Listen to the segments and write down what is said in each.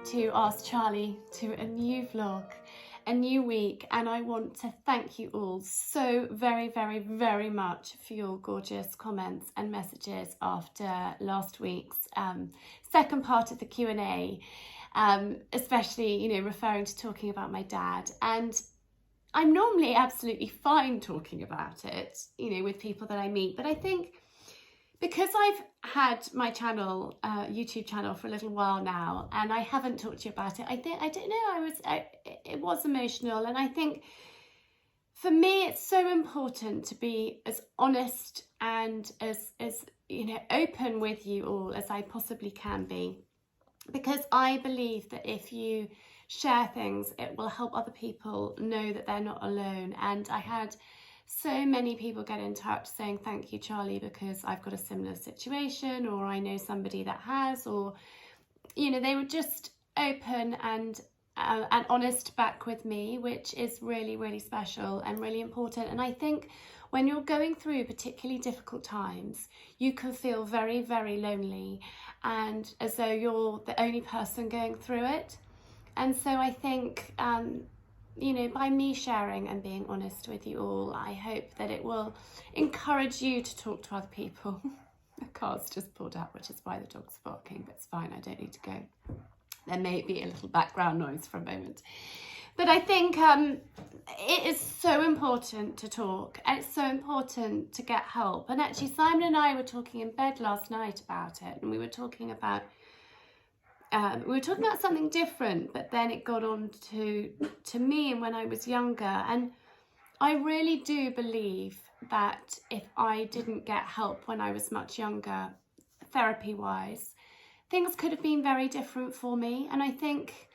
to ask Charlie to a new vlog, a new week, and I want to thank you all so very, very, very much for your gorgeous comments and messages after last week's second part of the Q&A, especially, referring to talking about my dad. And I'm normally absolutely fine talking about it, with people that I meet, but I think because I've had my channel, YouTube channel, for a little while now, and I haven't talked to you about it, it was emotional. And I think for me, it's so important to be as honest and as open with you all as I possibly can be, because I believe that if you share things, it will help other people know that they're not alone. And I had so many people get in touch saying, thank you, Charlie, because I've got a similar situation, or I know somebody that has, or, they were just open and honest back with me, which is really, really special and really important. And I think when you're going through particularly difficult times, you can feel very, very lonely and as though you're the only person going through it. And so I think, by me sharing and being honest with you all, I hope that it will encourage you to talk to other people. The car's just pulled up, which is why the dog's barking, but it's fine, I don't need to go. There may be a little background noise for a moment. But I think it is so important to talk, and it's so important to get help. And actually, Simon and I were talking in bed last night about it, and we were talking about something different, but then it got on to me and when I was younger. And I really do believe that if I didn't get help when I was much younger, therapy-wise, things could have been very different for me. And I think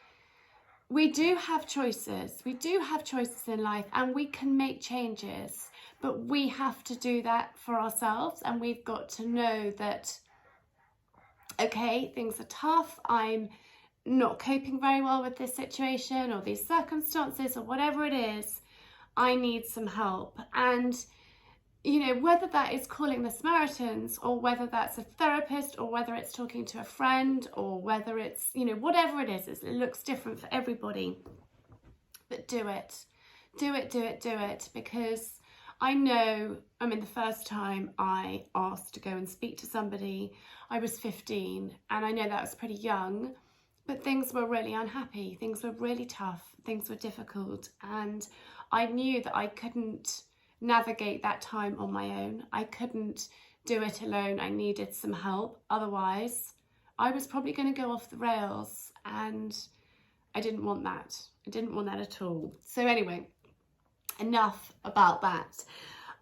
we do have choices. We do have choices in life, and we can make changes, but we have to do that for ourselves. And we've got to know that, okay, things are tough, I'm not coping very well with this situation or these circumstances or whatever it is, I need some help. And, whether that is calling the Samaritans, or whether that's a therapist, or whether it's talking to a friend, or whether it's, whatever it is, it looks different for everybody. But do it. Do it, because I know, the first time I asked to go and speak to somebody, I was 15, and I know that was pretty young, but things were really unhappy, things were really tough, things were difficult, and I knew that I couldn't navigate that time on my own. I couldn't do it alone. I needed some help. Otherwise, I was probably going to go off the rails, and I didn't want that. I didn't want that at all. So anyway, enough about that.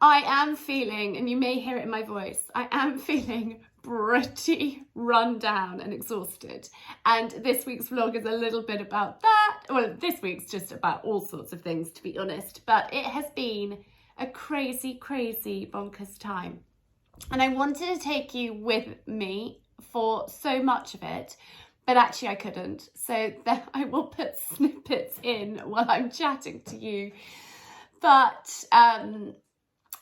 I am feeling, and you may hear it in my voice, I am feeling pretty run down and exhausted. And this week's vlog is a little bit about that. Well, this week's just about all sorts of things, to be honest. But it has been a crazy, crazy, bonkers time. And I wanted to take you with me for so much of it, but actually I couldn't. So I will put snippets in while I'm chatting to you. But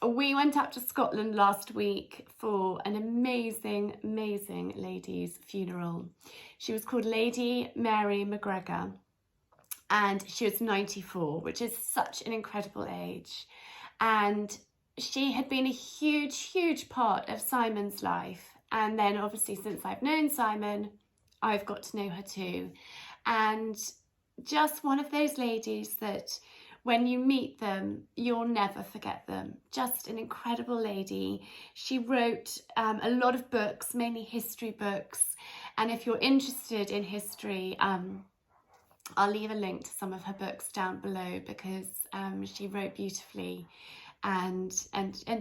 we went up to Scotland last week for an amazing, amazing lady's funeral. She was called Lady Mary McGregor, and she was 94, which is such an incredible age. And she had been a huge, huge part of Simon's life. And then obviously, since I've known Simon, I've got to know her too. And just one of those ladies that when you meet them, you'll never forget them. Just an incredible lady. She wrote a lot of books, mainly history books. And if you're interested in history, I'll leave a link to some of her books down below, because she wrote beautifully and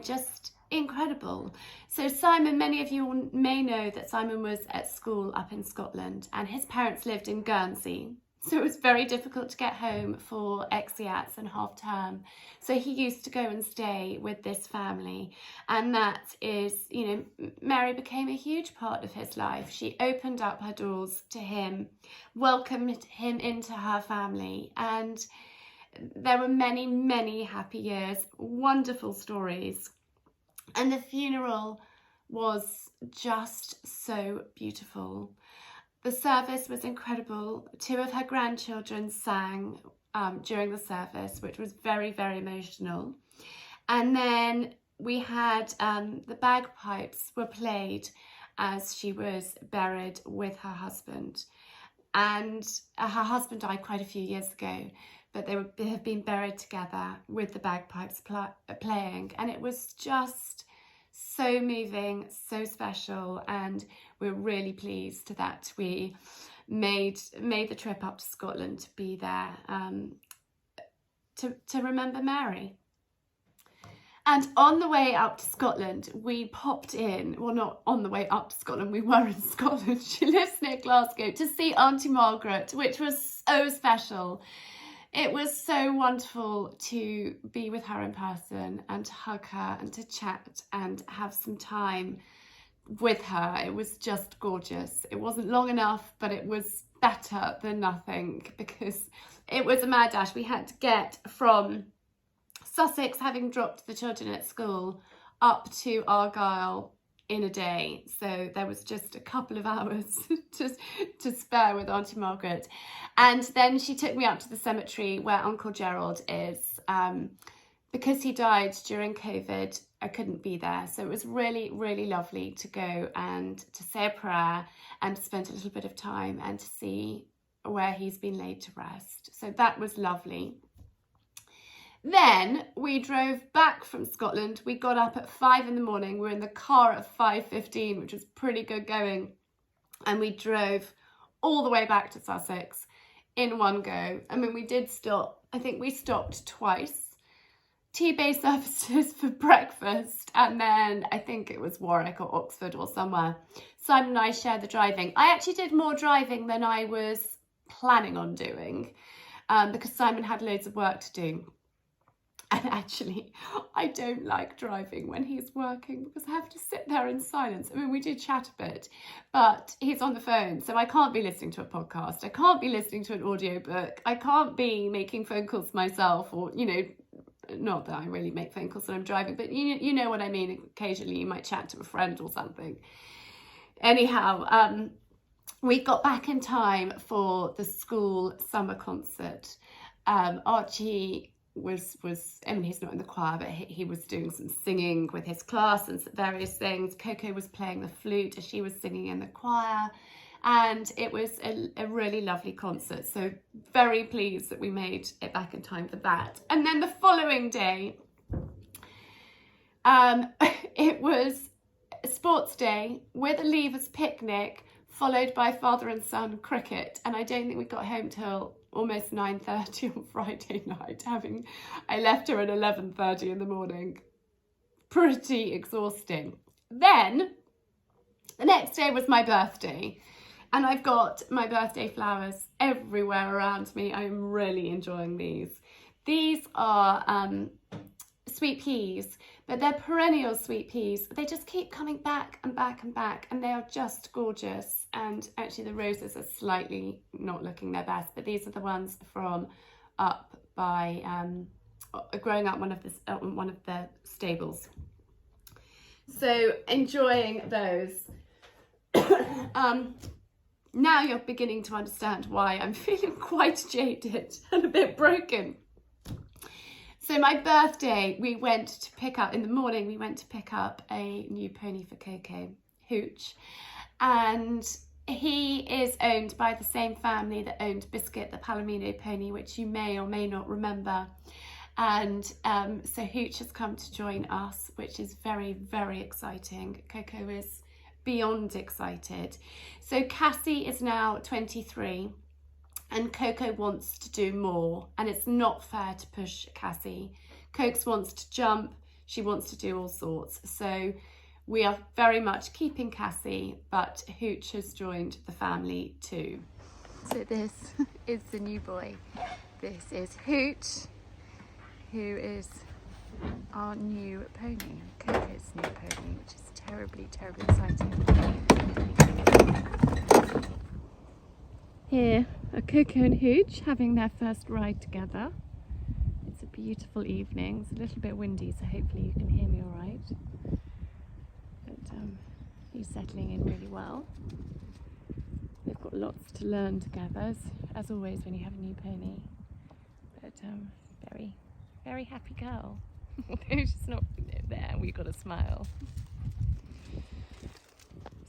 just incredible. So Simon, many of you may know that Simon was at school up in Scotland, and his parents lived in Guernsey. So it was very difficult to get home for exeats and half term. So he used to go and stay with this family. And that is, Mary became a huge part of his life. She opened up her doors to him, welcomed him into her family. And there were many, many happy years, wonderful stories. And the funeral was just so beautiful. The service was incredible. 2 of her grandchildren sang during the service, which was very, very emotional. And then we had the bagpipes were played as she was buried with her husband. And her husband died quite a few years ago, but they have been buried together with the bagpipes playing. And it was just so moving, so special, and we're really pleased that we made the trip up to Scotland to be there to remember Mary. And on the way up to Scotland, we popped in, well, not on the way up to Scotland, we were in Scotland. She lives near Glasgow, to see Auntie Margaret, which was so special. It was so wonderful to be with her in person and to hug her and to chat and have some time with her. It was just gorgeous. It wasn't long enough, but it was better than nothing, because it was a mad dash. We had to get from Sussex, having dropped the children at school, up to Argyll in a day. So there was just a couple of hours to spare with Auntie Margaret. And then she took me up to the cemetery where Uncle Gerald is. Because he died during COVID, I couldn't be there. So it was really, really lovely to go and to say a prayer and to spend a little bit of time and to see where he's been laid to rest. So that was lovely. Then we drove back from Scotland. We got up at 5 in the morning. We were in the car at 5:15, which was pretty good going. And we drove all the way back to Sussex in one go. I mean, we did stop. I think we stopped twice. Tea-Bay services for breakfast. And then I think it was Warwick or Oxford or somewhere. Simon and I shared the driving. I actually did more driving than I was planning on doing because Simon had loads of work to do. And actually, I don't like driving when he's working because I have to sit there in silence. I mean, we do chat a bit, but he's on the phone, so I can't be listening to a podcast. I can't be listening to an audiobook. I can't be making phone calls myself, or, you know, not that I really make phone calls when I'm driving, but you know what I mean. Occasionally you might chat to a friend or something. Anyhow, we got back in time for the school summer concert. Archie was I mean, he's not in the choir, but he was doing some singing with his class and various things. Coco was playing the flute as she was singing in the choir, and it was a really lovely concert. So very pleased that we made it back in time for that. And then the following day, it was a sports day with a leavers picnic, followed by father and son cricket, and I don't think we got home till almost 9:30 on Friday night. I left her at 11:30 in the morning. Pretty exhausting. Then the next day was my birthday, and I've got my birthday flowers everywhere around me. I'm really enjoying these. These are sweet peas, but they're perennial sweet peas. They just keep coming back and back and back, and they are just gorgeous. And actually the roses are slightly not looking their best, but these are the ones from up by growing up one of the stables. So enjoying those. Now you're beginning to understand why I'm feeling quite jaded and a bit broken. So my birthday, we went to pick up a new pony for Coco, Hooch. And he is owned by the same family that owned Biscuit, the Palomino pony, which you may or may not remember. And so Hooch has come to join us, which is very, very exciting. Coco is beyond excited. So Cassie is now 23. And Coco wants to do more, and it's not fair to push Cassie. Cokes wants to jump, she wants to do all sorts. So we are very much keeping Cassie, but Hooch has joined the family too. So this is the new boy. This is Hooch, who is our new pony, Coco's new pony, which is terribly, terribly exciting. Here are Coco and Hooch having their first ride together. It's a beautiful evening. It's a little bit windy, so hopefully you can hear me all right. But he's settling in really well. They've got got lots to learn together, as always when you have a new pony. But very, very happy girl. She's not there, we've got to smile.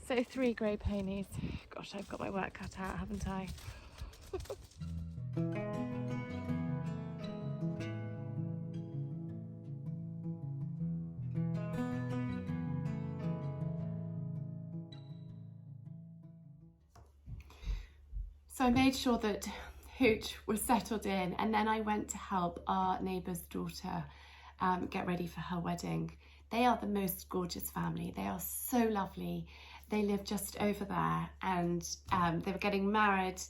So 3 grey ponies. Gosh, I've got my work cut out, haven't I? So I made sure that Hooch was settled in, and then I went to help our neighbour's daughter get ready for her wedding. They are the most gorgeous family. They are so lovely. They live just over there, and they were getting married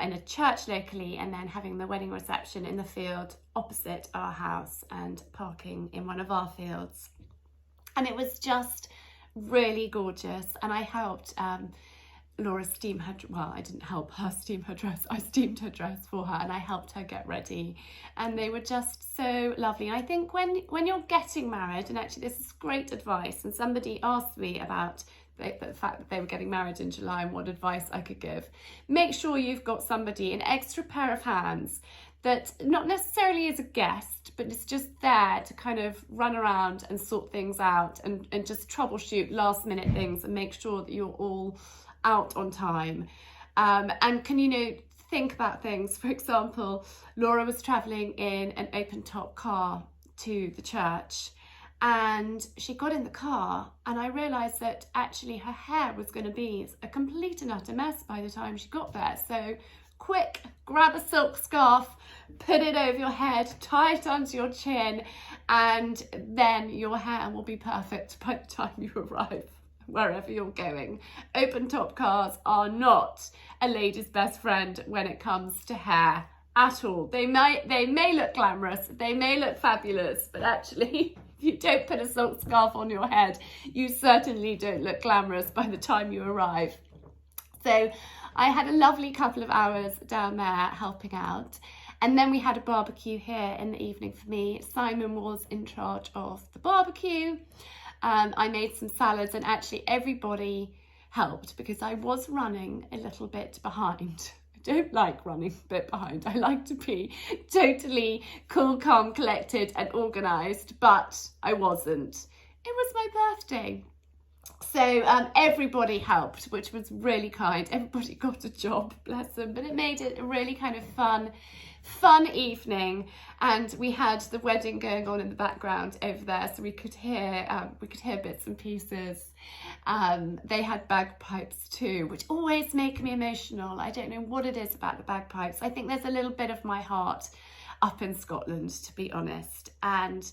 in a church locally and then having the wedding reception in the field opposite our house and parking in one of our fields. And it was just really gorgeous, and I helped Laura steam her, well, I didn't help her steam her dress, I steamed her dress for her and I helped her get ready, and they were just so lovely. And I think when you're getting married, and actually this is great advice, and somebody asked me about the fact that they were getting married in July and what advice I could give, make sure you've got somebody, an extra pair of hands, that not necessarily is a guest, but it's just there to kind of run around and sort things out and just troubleshoot last minute things and make sure that you're all out on time, and can think about things. For example, Laura was travelling in an open top car to the church, and she got in the car and I realised that actually her hair was going to be a complete and utter mess by the time she got there. So quick, grab a silk scarf, put it over your head, tie it onto your chin, and then your hair will be perfect by the time you arrive wherever you're going. Open top cars are not a lady's best friend when it comes to hair at all. They may look glamorous, they may look fabulous, but actually if you don't put a silk scarf on your head, you certainly don't look glamorous by the time you arrive. So I had a lovely couple of hours down there helping out, and then we had a barbecue here in the evening for me. Simon was in charge of the barbecue. I made some salads, and actually everybody helped because I was running a little bit behind. I don't like running a bit behind. I like to be totally cool, calm, collected and organised, but I wasn't. It was my birthday. So everybody helped, which was really kind. Everybody got a job, bless them, but it made it a really kind of fun evening. And we had the wedding going on in the background over there, so we could hear bits and pieces. They had bagpipes too, which always make me emotional. I don't know what it is about the bagpipes. I think there's a little bit of my heart up in Scotland, to be honest. And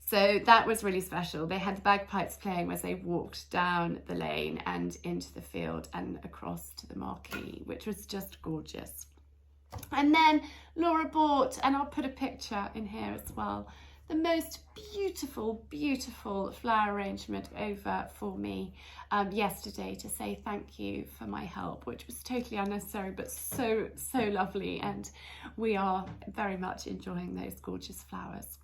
so that was really special. They had the bagpipes playing as they walked down the lane and into the field and across to the marquee, which was just gorgeous. And then Laura bought, and I'll put a picture in here as well, the most beautiful, beautiful flower arrangement over for me yesterday to say thank you for my help, which was totally unnecessary, but so lovely. And we are very much enjoying those gorgeous flowers.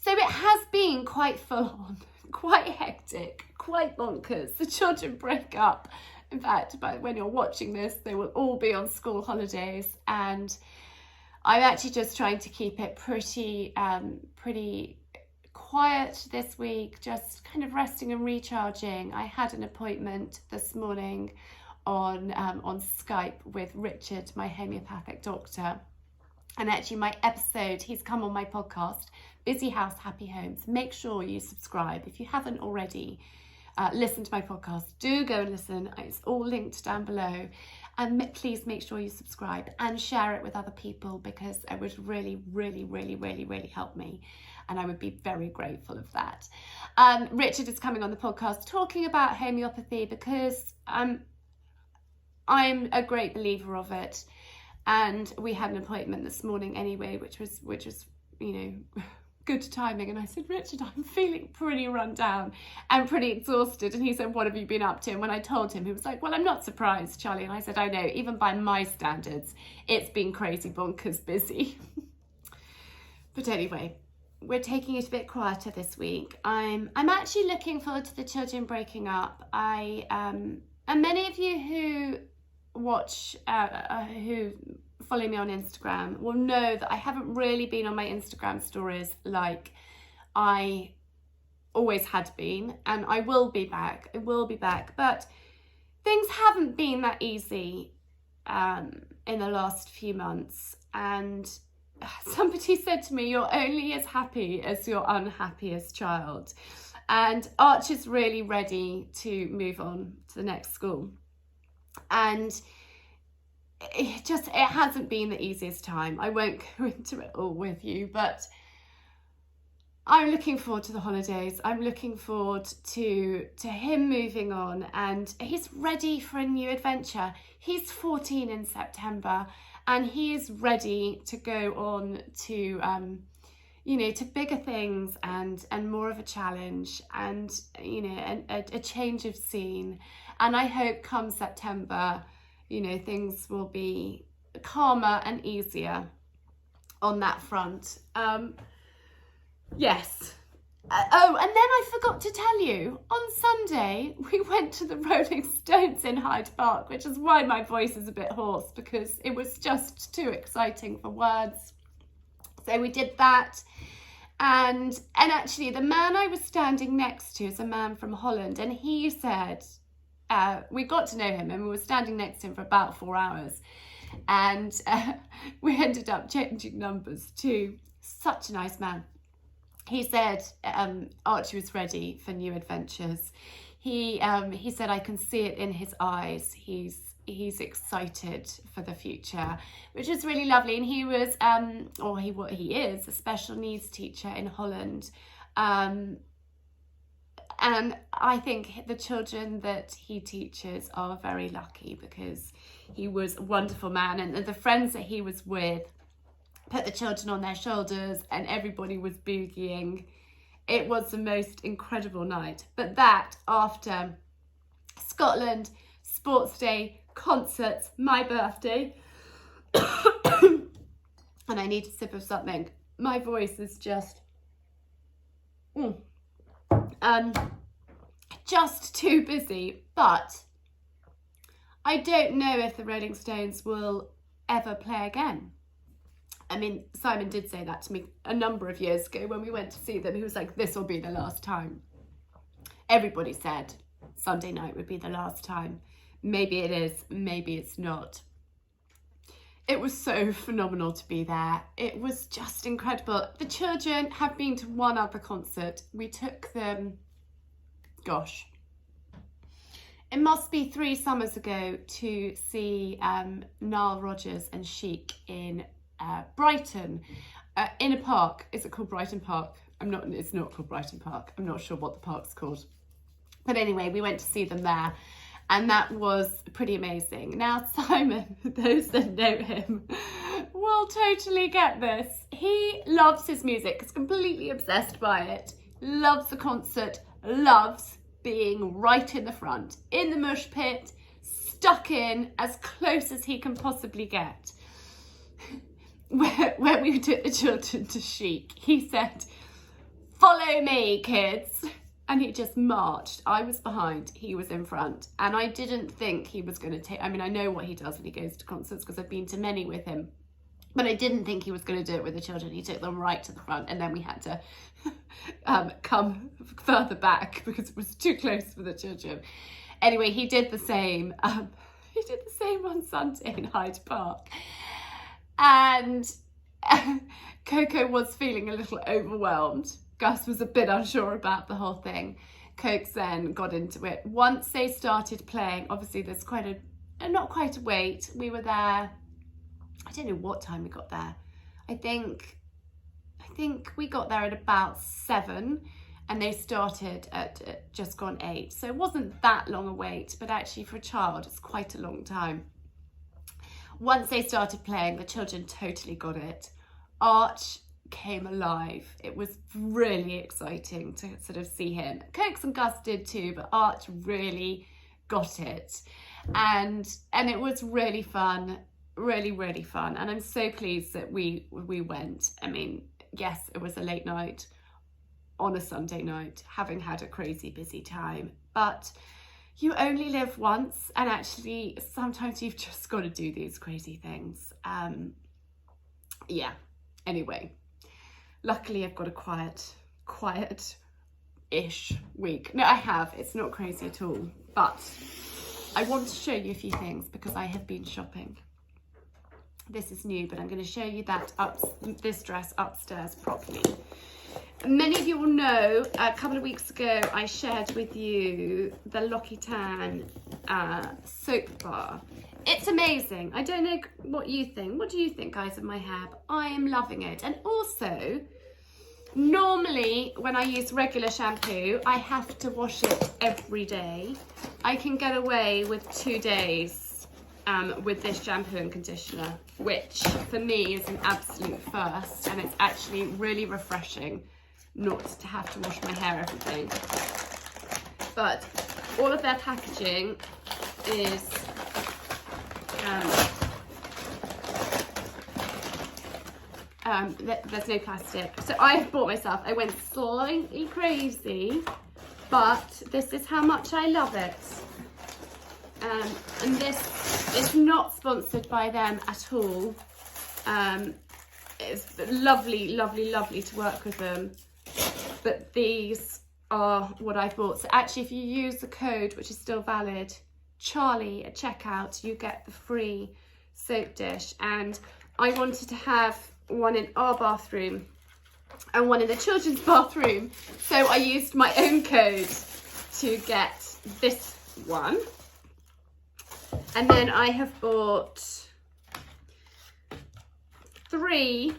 So it has been quite full on, quite hectic, quite bonkers. The children break up. In fact, when you're watching this, they will all be on school holidays, and I'm actually just trying to keep it pretty quiet this week, just kind of resting and recharging. I had an appointment this morning on Skype with Richard, my homeopathic doctor. And actually my episode, he's come on my podcast, Busy House, Happy Homes. Make sure you subscribe. If you haven't already listened to my podcast, do go and listen. It's all linked down below. And please make sure you subscribe and share it with other people, because it would really help me. And I would be very grateful of that. Richard is coming on the podcast talking about homeopathy, because I'm a great believer of it. And we had an appointment this morning anyway, which was good timing. And I said, Richard, I'm feeling pretty run down and pretty exhausted. And he said, what have you been up to? And when I told him, he was like, well, I'm not surprised, Charlie. And I said, I know, even by my standards, it's been crazy bonkers busy. But anyway, we're taking it a bit quieter this week. I'm actually looking forward to the children breaking up. And many of you who who follow me on Instagram will know that I haven't really been on my Instagram stories like I always had been, and I will be back. But things haven't been that easy in the last few months, and somebody said to me, you're only as happy as your unhappiest child. And Arch is really ready to move on to the next school, and it hasn't been the easiest time. I won't go into it all with you, but I'm looking forward to the holidays. I'm looking forward to him moving on, and he's ready for a new adventure. He's 14 in September, and he is ready to go on to to bigger things and more of a challenge, and a change of scene. And I hope come September, things will be calmer and easier on that front. Yes. Oh, and then I forgot to tell you, on Sunday we went to the Rolling Stones in Hyde Park, which is why my voice is a bit hoarse, because it was just too exciting for words. So we did that, and actually the man I was standing next to is a man from Holland, and he said, we got to know him, and we were standing next to him for about 4 hours, and we ended up changing numbers too. Such a nice man. He said Archie was ready for new adventures. He said, I can see it in his eyes. He's excited for the future, which is really lovely. And he was, he is a special needs teacher in Holland. And I think the children that he teaches are very lucky, because he was a wonderful man. And the friends that he was with put the children on their shoulders, and everybody was boogieing. It was the most incredible night. But that, after Scotland, Sports Day, concerts, my birthday, and I need a sip of something. My voice is just too busy. But I don't know if the Rolling Stones will ever play again. I mean, Simon did say that to me a number of years ago when we went to see them. He was like, this will be the last time. Everybody said Sunday night would be the last time. Maybe it is, maybe it's not. It was so phenomenal to be there. It was just incredible. The children have been to one other concert. We took them, it must be 3 summers ago, to see Nile Rodgers and Chic in Brighton, in a park. Is it called Brighton Park? It's not called Brighton Park. I'm not sure what the park's called. But anyway, we went to see them there, and that was pretty amazing. Now, Simon, those that know him, will totally get this. He loves his music, is completely obsessed by it, loves the concert, loves being right in the front, in the mosh pit, stuck in as close as he can possibly get. When we took the children to Chic, he said, follow me, kids. And he just marched. I was behind, he was in front. And I didn't think he was going to take, I know what he does when he goes to concerts, because I've been to many with him. But I didn't think he was going to do it with the children. He took them right to the front, and then we had to come further back because it was too close for the children. Anyway, he did the same. He did the same on Sunday in Hyde Park. And Coco was feeling a little overwhelmed. Gus was a bit unsure about the whole thing. Coke then got into it. Once they started playing, obviously there's not quite a wait. We were there, I don't know what time we got there. I think we got there at about 7, and they started at just gone 8. So it wasn't that long a wait, but actually for a child, it's quite a long time. Once they started playing, the children totally got it. Arch came alive. It was really exciting to sort of see him. Cokes and Gus did too, but Arch really got it. And it was really fun, really, really fun. And I'm so pleased that we went. I mean, yes, it was a late night on a Sunday night, having had a crazy busy time. But you only live once, and actually sometimes you've just got to do these crazy things. Yeah, anyway, luckily I've got a quiet-ish week. No, I have, it's not crazy at all, but I want to show you a few things because I have been shopping. This is new, but I'm going to show you this dress upstairs properly. Many of you will know, a couple of weeks ago, I shared with you the L'Occitane soap bar. It's amazing. I don't know what you think. What do you think, guys, of my hair? But I am loving it. And also, normally when I use regular shampoo, I have to wash it every day. I can get away with 2 days with this shampoo and conditioner, which for me is an absolute first, and it's actually really refreshing not to have to wash my hair every day. But all of their packaging is there's no plastic. So I bought myself, I went slightly crazy, but this is how much I love it. And this is not sponsored by them at all. It's lovely, lovely, lovely to work with them. But these are what I bought. So actually, if you use the code, which is still valid, Charlie at checkout, you get the free soap dish. And I wanted to have one in our bathroom and one in the children's bathroom. So I used my own code to get this one. And then I have bought 3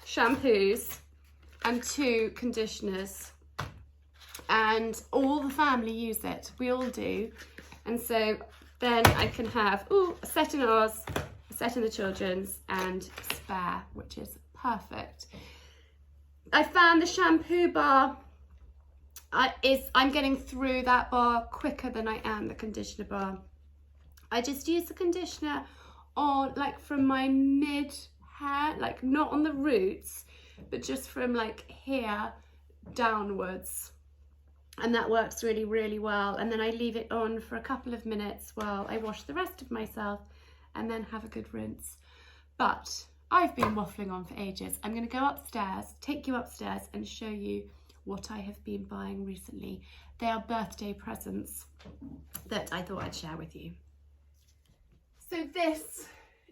shampoos and 2 conditioners, and all the family use it. We all do. And so then I can have a set in ours, a set in the children's, and spare, which is perfect. I found the shampoo bar I'm getting through that bar quicker than I am the conditioner bar. I just use the conditioner on, like, from my mid hair, like not on the roots, but just from like here downwards, and that works really, really well. And then I leave it on for a couple of minutes while I wash the rest of myself and then have a good rinse. But I've been waffling on for ages. I'm going to go upstairs, take you upstairs and show you what I have been buying recently. They are birthday presents that I thought I'd share with you. So this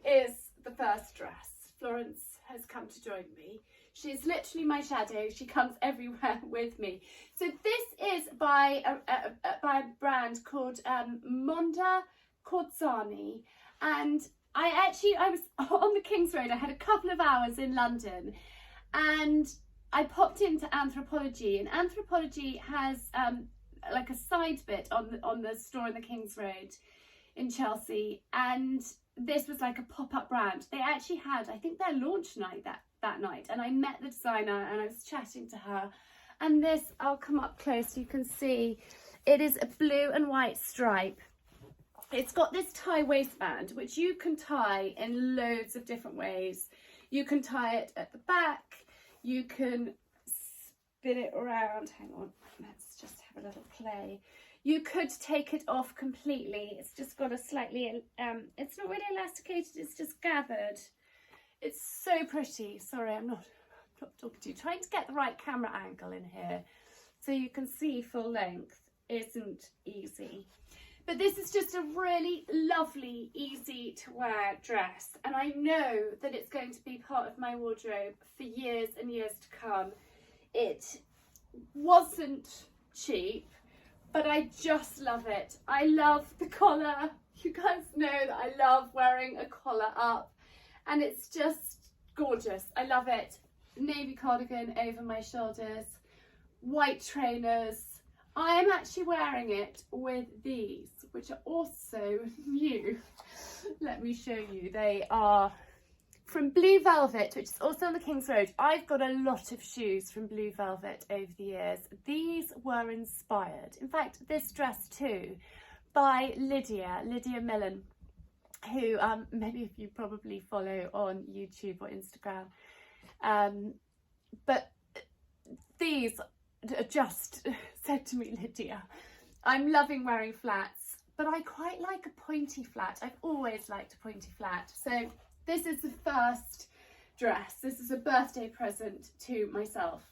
is the first dress. Florence has come to join me. She's literally my shadow. She comes everywhere with me. So this is by a brand called Monda Corzani, and I was on the King's Road. I had a couple of hours in London, and I popped into Anthropology, and Anthropology has like a side bit on the store in the King's Road in Chelsea, and this was like a pop-up brand. They actually had, I think, their launch night that night, and I met the designer and I was chatting to her, and this, I'll come up close so you can see, it is a blue and white stripe. It's got this tie waistband, which you can tie in loads of different ways. You can tie it at the back, you can spin it around, hang on, let's just have a little play. You could take it off completely. It's just got a slightly, it's not really elasticated, it's just gathered. It's so pretty. Sorry, I'm not talking to you. Trying to get the right camera angle in here so you can see full length isn't easy. But this is just a really lovely, easy to wear dress. And I know that it's going to be part of my wardrobe for years and years to come. It wasn't cheap, but I just love it. I love the collar. You guys know that I love wearing a collar up, and it's just gorgeous. I love it. Navy cardigan over my shoulders, white trainers. I am actually wearing it with these, which are also new. Let me show you. They are from Blue Velvet, which is also on the King's Road. I've got a lot of shoes from Blue Velvet over the years. These were inspired, in fact, this dress too, by Lydia Millen, who many of you probably follow on YouTube or Instagram. But these just said to me, Lydia, I'm loving wearing flats. but I quite like a pointy flat. I've always liked a pointy flat. So this is the first dress. This is a birthday present to myself.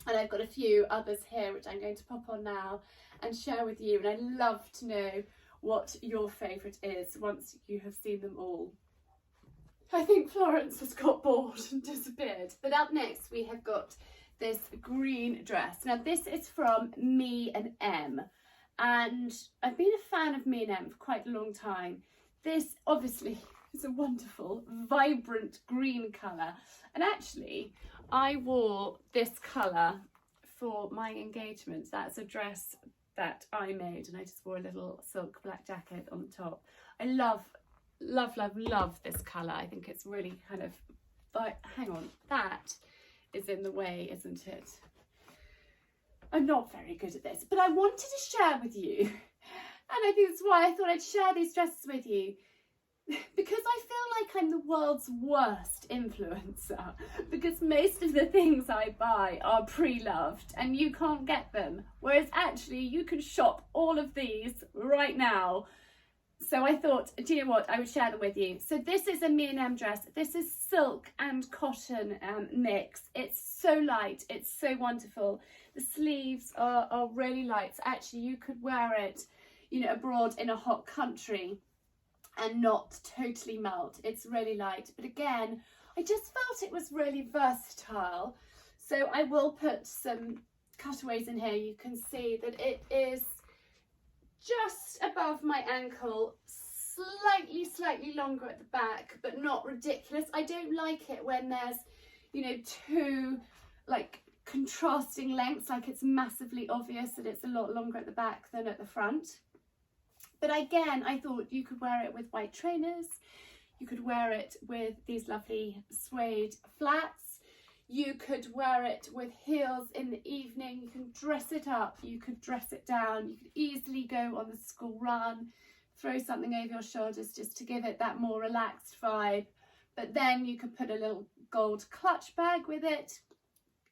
And I've got a few others here which I'm going to pop on now and share with you. And I'd love to know what your favourite is once you have seen them all. I think Florence has got bored and disappeared. But up next we have got this green dress. Now this is from Me and M, and I've been a fan of Me and M for quite a long time. This obviously is a wonderful vibrant green colour, and actually I wore this colour for my engagement. That's a dress that I made, and I just wore a little silk black jacket on the top. I love this colour. I think it's really kind of, hang on, that is in the way, isn't it? I'm not very good at this, but I wanted to share with you, and I think that's why I thought I'd share these dresses with you, because I feel like I'm the world's worst influencer, because most of the things I buy are pre-loved and you can't get them, whereas actually you can shop all of these right now. So I thought, do you know what, I would share them with you. So this is a Me and M dress. This is silk and cotton mix. It's so light, it's so wonderful. The sleeves are really light. So actually you could wear it, you know, abroad in a hot country and not totally melt. It's really light. But again, I just felt it was really versatile. So I will put some cutaways in here. You can see that it is just above my ankle, slightly longer at the back, but not ridiculous. I don't like it when there's, you know, two like contrasting lengths, like it's massively obvious that it's a lot longer at the back than at the front. But again, I thought you could wear it with white trainers, you could wear it with these lovely suede flats, you could wear it with heels in the evening, you can dress it up, you could dress it down, you could easily go on the school run, throw something over your shoulders just to give it that more relaxed vibe. But then you could put a little gold clutch bag with it,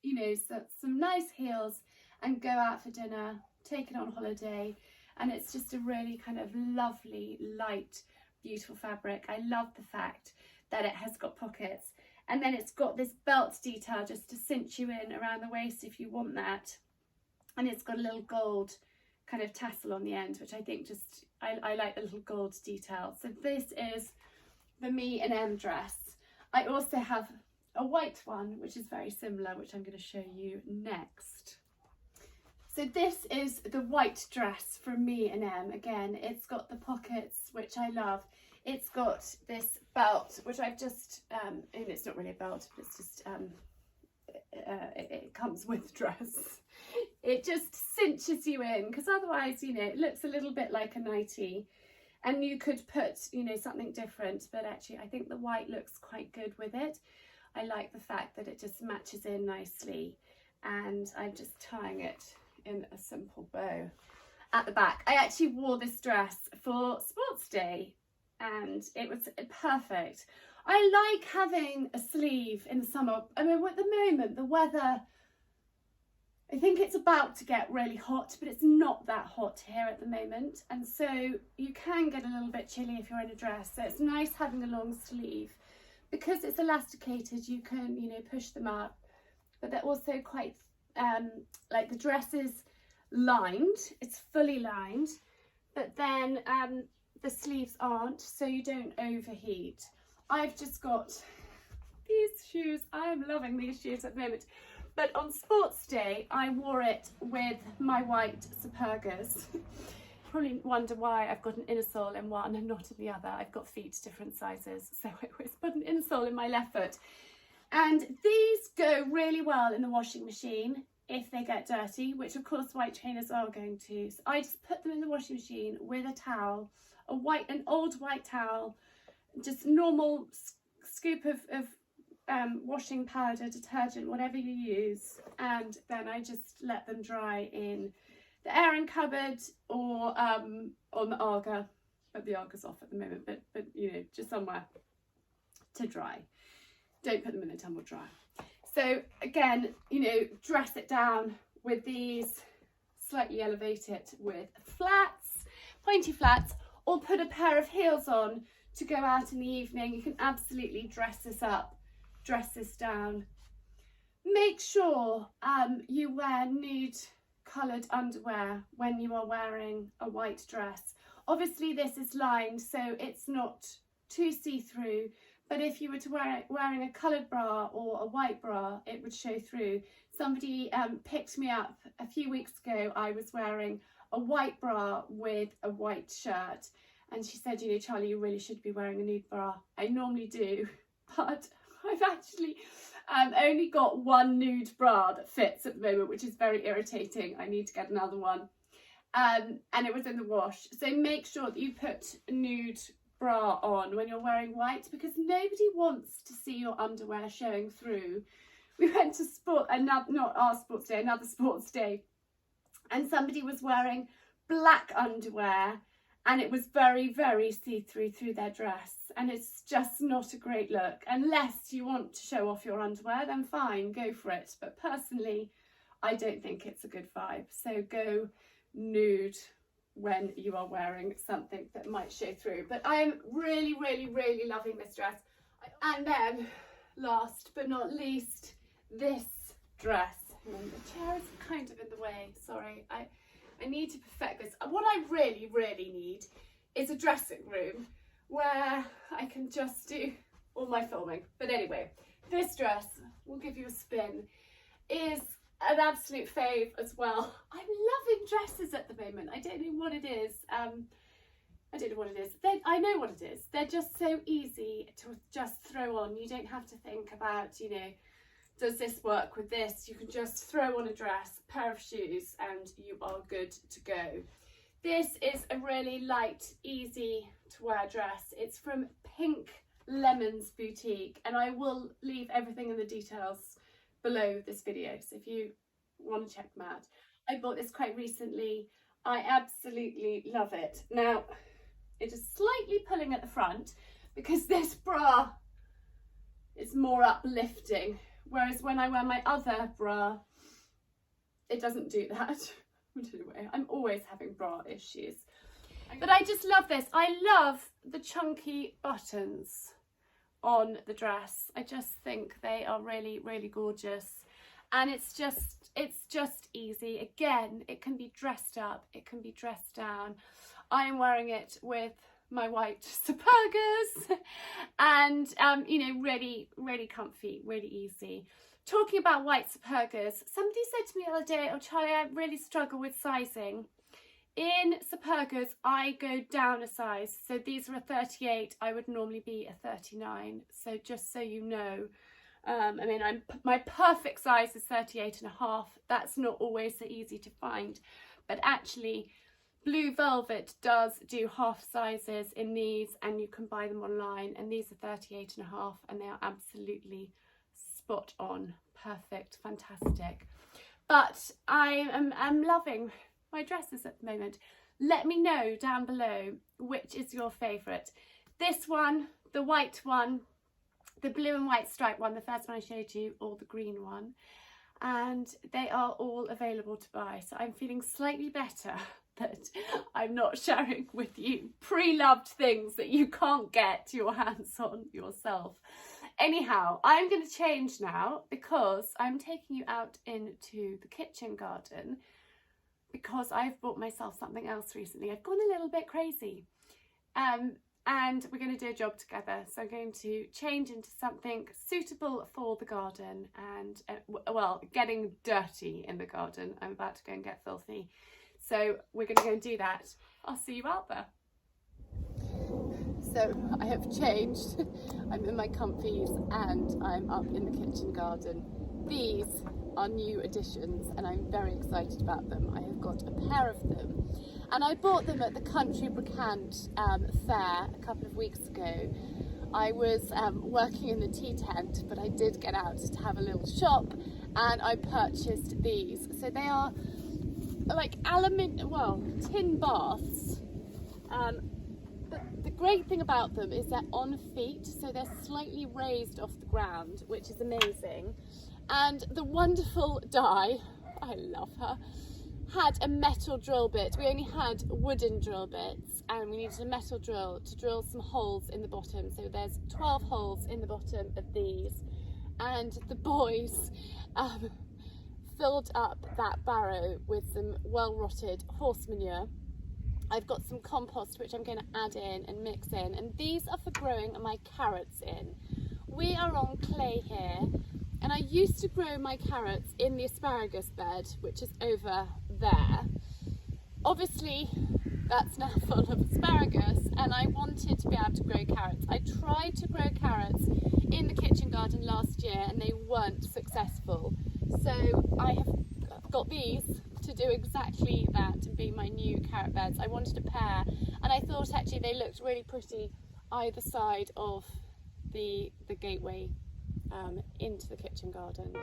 you know, so some nice heels, and go out for dinner, take it on holiday. And it's just a really kind of lovely, light, beautiful fabric. I love the fact that it has got pockets. And then it's got this belt detail just to cinch you in around the waist if you want that. And it's got a little gold kind of tassel on the end, which I think just, I like the little gold detail. So this is the Me and M dress. I also have a white one, which is very similar, which I'm going to show you next. So this is the white dress from Me and M. Again, it's got the pockets, which I love. It's got this belt, which I've just, and it's not really a belt, but it's just, it comes with the dress. It just cinches you in, because otherwise, you know, it looks a little bit like a nightie. And you could put, you know, something different, but actually I think the white looks quite good with it. I like the fact that it just matches in nicely, and I'm just tying it in a simple bow at the back. I actually wore this dress for sports day and it was perfect. I like having a sleeve in the summer. I mean, at the moment, the weather, I think it's about to get really hot, but it's not that hot here at the moment. And so you can get a little bit chilly if you're in a dress. So it's nice having a long sleeve. Because it's elasticated, you can, you know, push them up. But they're also quite, like the dress is lined, it's fully lined. But then the sleeves aren't, so you don't overheat. I've just got these shoes. I'm loving these shoes at the moment. But on sports day, I wore it with my white Supergas. Probably wonder why I've got an inner sole in one and not in the other. I've got feet different sizes, so I always put an inner sole in my left foot. And these go really well in the washing machine if they get dirty, which of course white trainers are going to. So I just put them in the washing machine with a towel, an old white towel, just normal scoop of washing powder, detergent, whatever you use, and then I just let them dry in the airing cupboard or on the Arga. But the Arga's off at the moment, but you know, just somewhere to dry. Don't put them in a tumble dryer. So again, you know, dress it down with these, slightly elevate it with flats, pointy flats, or put a pair of heels on to go out in the evening. You can absolutely dress this up, dress this down. Make sure you wear nude coloured underwear when you are wearing a white dress. Obviously this is lined, so it's not too see-through, but if you were to wearing a coloured bra or a white bra, it would show through. Somebody picked me up a few weeks ago. I was wearing a white bra with a white shirt, and she said, you know, Charlie, you really should be wearing a nude bra. I normally do, but I've actually only got one nude bra that fits at the moment, which is very irritating. I need to get another one. And it was in the wash. So make sure that you put a nude bra on when you're wearing white, because nobody wants to see your underwear showing through. We went to another sports day, and somebody was wearing black underwear, and it was very, very see-through through their dress, and it's just not a great look. Unless you want to show off your underwear, then fine, go for it. But personally, I don't think it's a good vibe. So go nude when you are wearing something that might show through. But I'm really, really, really loving this dress. And then, last but not least, this dress. The chair is kind of in the way, sorry. I need to perfect this. What I really, really need is a dressing room where I can just do all my filming. But anyway, this dress, we'll give you a spin, is an absolute fave as well. I'm loving dresses at the moment. I don't know what it is. I don't know what it is. I know what it is. They're just so easy to just throw on. You don't have to think about, you know, does this work with this? You can just throw on a dress, a pair of shoes, and you are good to go. This is a really light, easy to wear dress. It's from Pink Lemon's boutique, and I will leave everything in the details below this video, so if you want to check them out. I bought this quite recently. I absolutely love it. Now, it is slightly pulling at the front because this bra is more uplifting, whereas when I wear my other bra, it doesn't do that. Anyway, I'm always having bra issues. But I just love this. I love the chunky buttons on the dress. I just think they are really, really gorgeous. And it's just easy. Again, it can be dressed up, it can be dressed down. I'm wearing it with my white Supergas and you know, really, really comfy, really easy. Talking about white Supergas, somebody said to me the other day, oh Charlie, I really struggle with sizing. In Supergas, I go down a size. So these are a 38, I would normally be a 39. So just so you know, I mean, my perfect size is 38.5. That's not always so easy to find, but actually Blue Velvet does do half sizes in these, and you can buy them online, and these are 38.5, and they are absolutely spot on, perfect, fantastic. But I'm loving my dresses at the moment. Let me know down below which is your favourite. This one, the white one, the blue and white striped one, the first one I showed you, or the green one, and they are all available to buy. So I'm feeling slightly better that I'm not sharing with you pre-loved things that you can't get your hands on yourself. Anyhow, I'm going to change now because I'm taking you out into the kitchen garden because I've bought myself something else recently. I've gone a little bit crazy. And we're going to do a job together. So I'm going to change into something suitable for the garden and, well, getting dirty in the garden. I'm about to go and get filthy. So we're going to go and do that. I'll see you out there. So I have changed. I'm in my comfies and I'm up in the kitchen garden. These are new additions and I'm very excited about them. I have got a pair of them. And I bought them at the Country Brocante fair a couple of weeks ago. I was working in the tea tent, but I did get out to have a little shop and I purchased these. So they are like tin baths. But the great thing about them is they're on feet, so they're slightly raised off the ground, which is amazing. And the wonderful Di, I love her, had a metal drill bit. We only had wooden drill bits, and we needed a metal drill to drill some holes in the bottom. So there's 12 holes in the bottom of these, and the boys filled up that barrow with some well-rotted horse manure. I've got some compost which I'm going to add in and mix in, and these are for growing my carrots in. We are on clay here, and I used to grow my carrots in the asparagus bed, which is over there. Obviously that's now full of asparagus, and I wanted to be able to grow carrots. I tried to grow carrots in the kitchen garden last year and they weren't successful. So I have got these to do exactly that and be my new carrot beds. I wanted a pair, and I thought actually they looked really pretty either side of the gateway into the kitchen garden.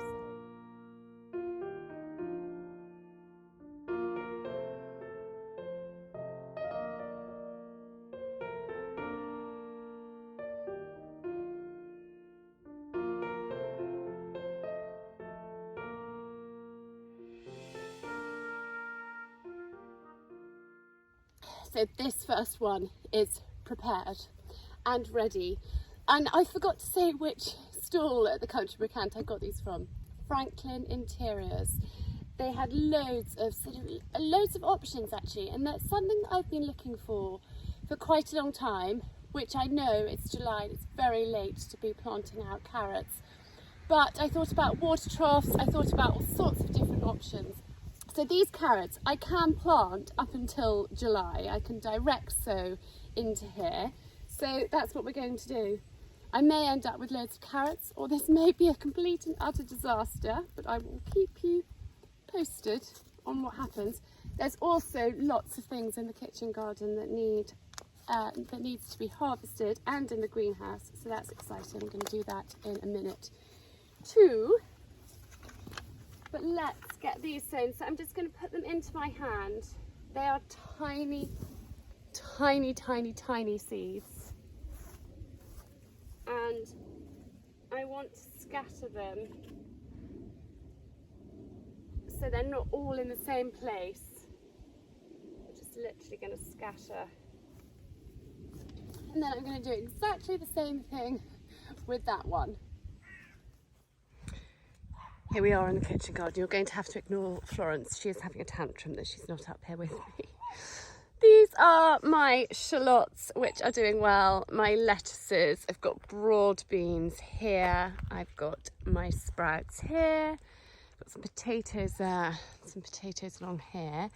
So this first one is prepared and ready. And I forgot to say which stall at the Country Bricant I got these from. Franklin Interiors. They had loads of options actually, and that's something I've been looking for quite a long time, which I know it's July and it's very late to be planting out carrots. But I thought about water troughs, I thought about all sorts of different options. So these carrots I can plant up until July. I can direct sow into here. So that's what we're going to do. I may end up with loads of carrots, or this may be a complete and utter disaster, but I will keep you posted on what happens. There's also lots of things in the kitchen garden that needs to be harvested, and in the greenhouse, so that's exciting. I'm going to do that in a minute too. But let's get these sown. So I'm just going to put them into my hand. They are tiny, tiny, tiny, tiny seeds. And I want to scatter them so they're not all in the same place. I'm just literally going to scatter. And then I'm going to do exactly the same thing with that one. Here we are in the kitchen garden. You're going to have to ignore Florence. She is having a tantrum that she's not up here with me. These are my shallots, which are doing well. My lettuces, I've got broad beans here. I've got my sprouts here. I've got some potatoes there, some potatoes along here.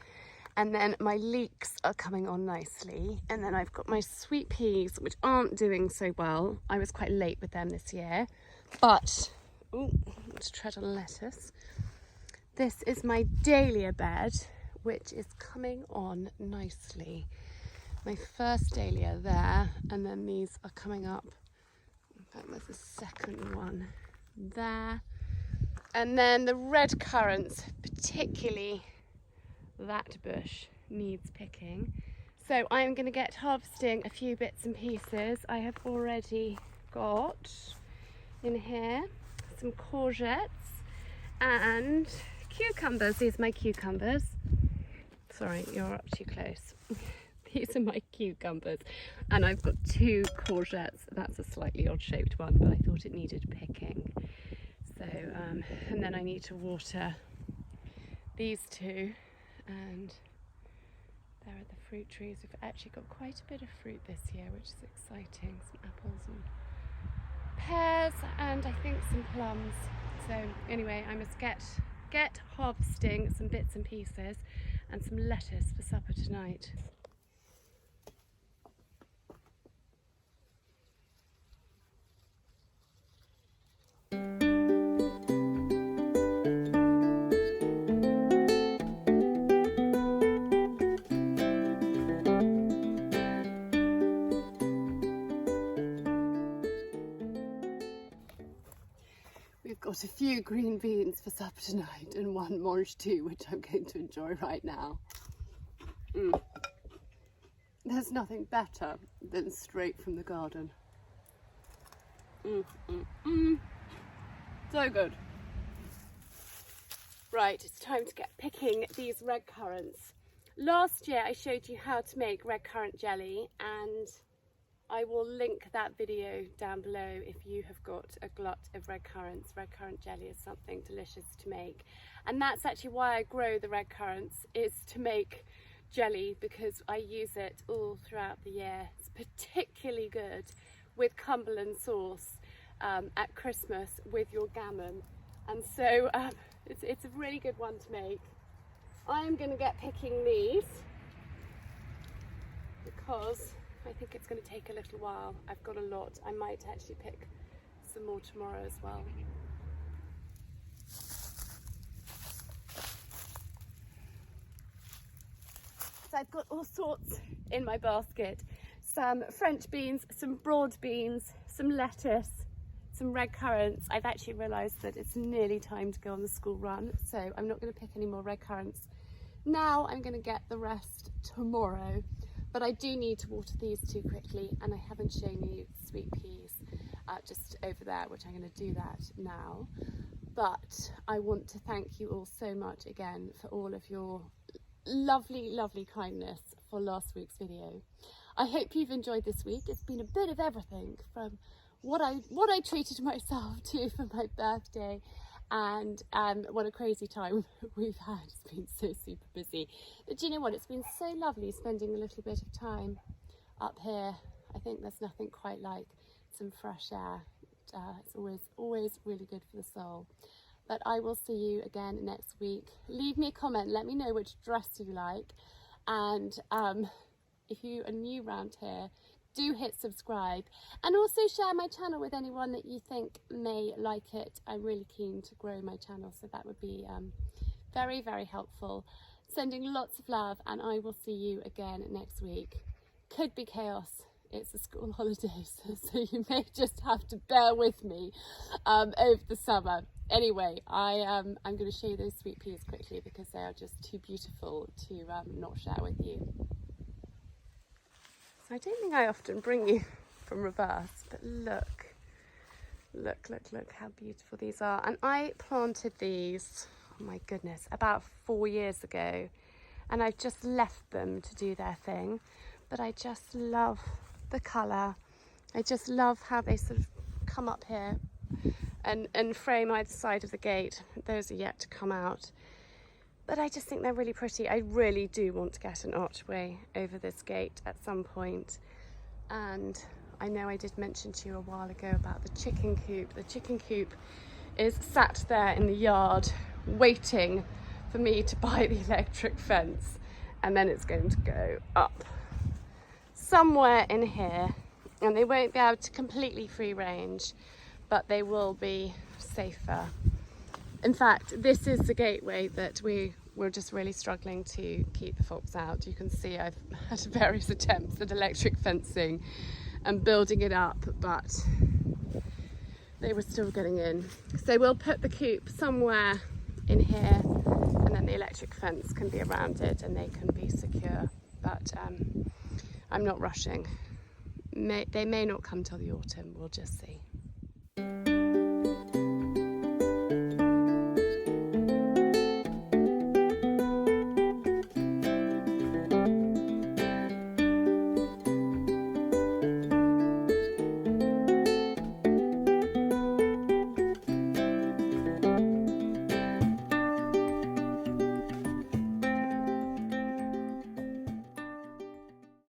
And then my leeks are coming on nicely. And then I've got my sweet peas, which aren't doing so well. I was quite late with them this year, but ooh, let's tread on lettuce. This is my dahlia bed, which is coming on nicely. My first dahlia there, and then these are coming up. In fact, there's a second one there. And then the red currants, particularly that bush, needs picking. So I'm going to get harvesting a few bits and pieces. I have already got in here some courgettes and cucumbers. These are my cucumbers. Sorry, you're up too close. These are my cucumbers, and I've got 2 courgettes. That's a slightly odd shaped one, but I thought it needed picking. So, and then I need to water these 2, and there are the fruit trees. We've actually got quite a bit of fruit this year, which is exciting. Some apples and pears, and I think some plums. So anyway, I must get harvesting some bits and pieces and some lettuce for supper tonight. We've got a few green beans for supper tonight and one mange too, which I'm going to enjoy right now. There's nothing better than straight from the garden. So good. Right, it's time to get picking these red currants. Last year I showed you how to make red currant jelly, and I will link that video down below if you have got a glut of red currants. Red currant jelly is something delicious to make, and that's actually why I grow the red currants, is to make jelly, because I use it all throughout the year. It's particularly good with Cumberland sauce at Christmas with your gammon, and so it's a really good one to make. I'm going to get picking these because I think it's going to take a little while. I've got a lot. I might actually pick some more tomorrow as well. So I've got all sorts in my basket. Some French beans, some broad beans, some lettuce, some red currants. I've actually realised that it's nearly time to go on the school run, so I'm not going to pick any more red currants now. I'm going to get the rest tomorrow. But I do need to water these two quickly, and I haven't shown you sweet peas just over there, which I'm going to do that now. But I want to thank you all so much again for all of your lovely, lovely kindness for last week's video. I hope you've enjoyed this week. It's been a bit of everything, from what I treated myself to for my birthday, and what a crazy time we've had. It's been so super busy, but do you know what, it's been so lovely spending a little bit of time up here. I think there's nothing quite like some fresh air. It's always really good for the soul. But I will see you again next week. Leave me a comment, let me know which dress you like, and if you are new around here, do hit subscribe, and also share my channel with anyone that you think may like it. I'm really keen to grow my channel, so that would be very, very helpful. Sending lots of love, and I will see you again next week. Could be chaos. It's the school holidays, so you may just have to bear with me over the summer. Anyway, I'm going to show you those sweet peas quickly because they are just too beautiful to not share with you. I don't think I often bring you from reverse, but look how beautiful these are. And I planted these, oh my goodness, about 4 years ago, and I've just left them to do their thing. But I just love the colour. I just love how they sort of come up here and frame either side of the gate. Those are yet to come out. But I just think they're really pretty. I really do want to get an archway over this gate at some point. And I know I did mention to you a while ago about the chicken coop. The chicken coop is sat there in the yard waiting for me to buy the electric fence. And then it's going to go up somewhere in here. And they won't be able to completely free range, but they will be safer. In fact, this is the gateway that we're just really struggling to keep the fox out. You can see I've had various attempts at electric fencing and building it up, but they were still getting in. So we'll put the coop somewhere in here, and then the electric fence can be around it and they can be secure. But I'm not rushing. They may not come till the autumn, we'll just see.